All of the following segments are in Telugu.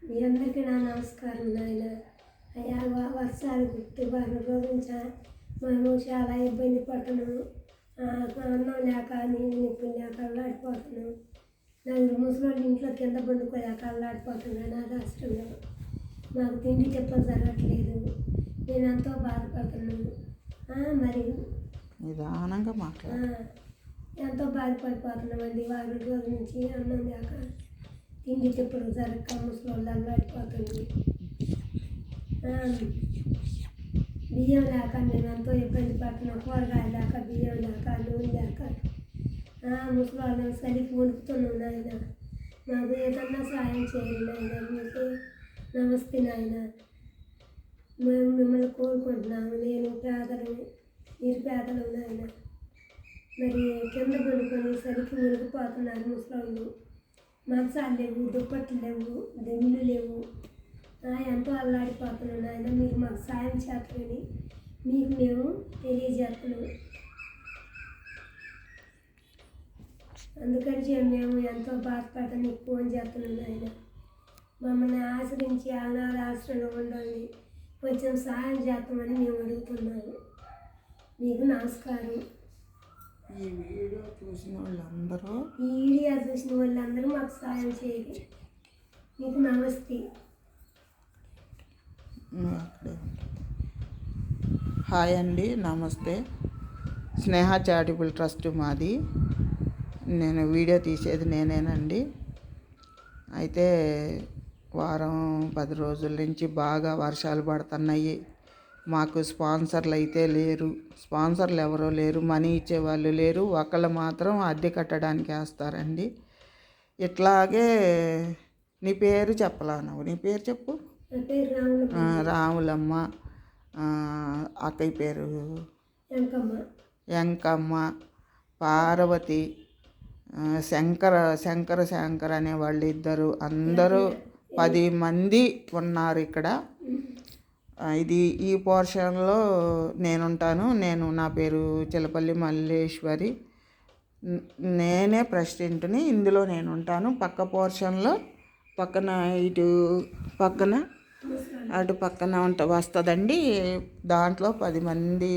మీ అందరికీ నా నమస్కారం నాయన. అయ్యా వర్షాలు గుర్తు రోజు నుంచి మేము చాలా ఇబ్బంది పడుతున్నాము. అన్నం లేక నీళ్ళు నిప్పులు లేక అల్లాడిపోతున్నాము. నలుగురు ముసలోళ్ళు ఇంట్లో కింద పండుకోలేక అల్లాడిపోతున్నాను నా రాష్ట్రంలో. మాకు తిండి తిప్పలు జరగట్లేదు. నేను ఎంతో బాధపడుతున్నాను. మరి నిదానంగా ఎంతో బాధపడిపోతున్నామండి. వారం రోజుల నుంచి అన్నం లేక తిండి తిప్పలు జరగక ముసలోళ్ళు అల్లాడిపోతుంది. బియ్యం లేక మేము ఎంతో ఇబ్బంది పడుతున్నాం. కూరగాయలు లేక, బియ్యం లేక, నూనె లేక ముసలోళ్ళం చలికి వణుకుతున్నాం నాయన. మాకు ఏదన్నా సాయం చేయండి నాయన. మీకే నమస్తే నాయన. మేము మిమ్మల్ని కోరుకుంటున్నాము. నేను పేదలు, మీరు పేదలు నాయన. మరి కింద పడుకొని చలికి మునిగిపోతున్నారు ముసలోళ్ళు. మంచాలు లేవు, దుప్పట్లు లేవు, దెమ్ములు లేవు. ఎంతో అల్లాడిపోతున్నాం నాయన. మీరు మాకు సాయం చేస్తారని మీకు మేము తెలియజేస్తున్నాము. అందుకని మేము ఎంతో బాధపడతాం మీకు ఫోన్ చేస్తున్నాం నాయన. మమ్మల్ని ఆశ్రయించి అనాథ ఆశ్రయంలో ఉండాలి. కొంచెం సహాయం చేస్తామని మేము అడుగుతున్నాము. మీకు నమస్కారం. ఈ వీడియో చూసిన వాళ్ళందరూ మాకు సహాయం చేయాలి. మీకు నమస్తే. హాయ్ అండి, నమస్తే. స్నేహ చారిటబుల్ ట్రస్ట్ మాది. నేను వీడియో తీసేది నేనేనండి. అయితే వారం 10 రోజుల నుంచి బాగా వర్షాలు పడుతున్నాయి. మాకు స్పాన్సర్లు అయితే లేరు. స్పాన్సర్లు ఎవరో లేరు, మనీ ఇచ్చేవాళ్ళు లేరు. ఒకళ్ళు మాత్రం అద్దె కట్టడానికి వేస్తారండి. ఇట్లాగే నీ పేరు చెప్పలాను. నీ పేరు చెప్పు. రాములమ్మ. అక్కయ్య పేరు వెంకమ్మ, పార్వతి, శంకర అనే వాళ్ళు ఇద్దరు. అందరూ 10 మంది ఉన్నారు ఇక్కడ. ఈ పోర్షన్లో నేనుంటాను. నా పేరు చిలపల్లి మల్లేశ్వరి. నేనే ప్రెసిడెంట్ని. ఇందులో నేను ఉంటాను. పక్క పోర్షన్లో అటు పక్కన వస్తుందండి. దాంట్లో 10 మంది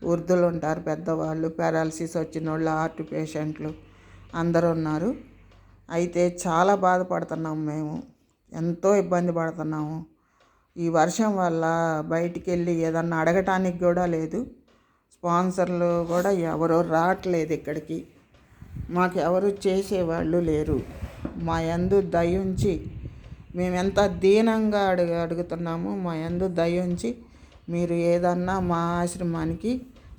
వృద్ధులు ఉంటారు, పెద్దవాళ్ళు, పారాలసిస్ వచ్చిన వాళ్ళు, హార్ట్ పేషెంట్లు అందరూ ఉన్నారు. అయితే చాలా బాధపడుతున్నాము. మేము ఎంతో ఇబ్బంది పడుతున్నాము. ఈ వర్షం వల్ల బయటికి వెళ్ళి ఏదన్నా అడగటానికి కూడా లేదు. స్పాన్సర్లు కూడా ఎవరో రావట్లేదు ఇక్కడికి. మాకు ఎవరు చేసేవాళ్ళు లేరు. మా యందు దయ ఉంచి, మేము ఎంత దీనంగా అడుగుతున్నాము. మా యందు దయ ఉంచి మీరు ఏదన్నా మా ఆశ్రమానికి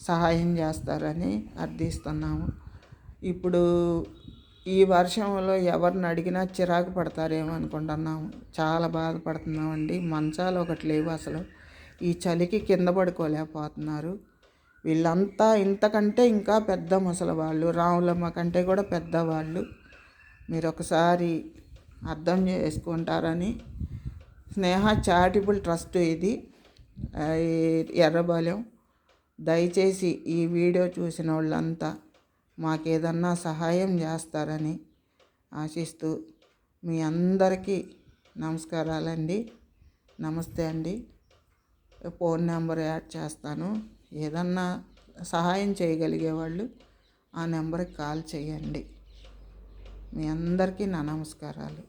సహాయం చేస్తారని అర్థిస్తున్నాము. ఇప్పుడు ఈ వర్షంలో ఎవరిని అడిగినా చిరాకు పడతారేమో అనుకుంటున్నాము. చాలా బాధపడుతున్నామండి. మంచాలు ఒకటి లేవు అసలు. ఈ చలికి కింద పడుకోలేకపోతున్నారు. వీళ్ళంతా ఇంతకంటే ఇంకా పెద్ద ముసలి వాళ్ళు, రాములమ్మ కంటే కూడా పెద్దవాళ్ళు. మీరు ఒకసారి అర్థం చేసుకుంటారని. స్నేహ చారిటబుల్ ట్రస్ట్ ఇది, ఎర్రబాలెం. దయచేసి ఈ వీడియో చూసిన వాళ్ళంతా మాకేదన్నా సహాయం చేస్తారని ఆశిస్తూ మీ అందరికీ నమస్కారాలండి. నమస్తే అండి. ఫోన్ నెంబర్ యాడ్ చేస్తాను. ఏదన్నా సహాయం చేయగలిగే వాళ్ళు ఆ నెంబర్కి కాల్ చేయండి. మీ అందరికీ నా నమస్కారాలు.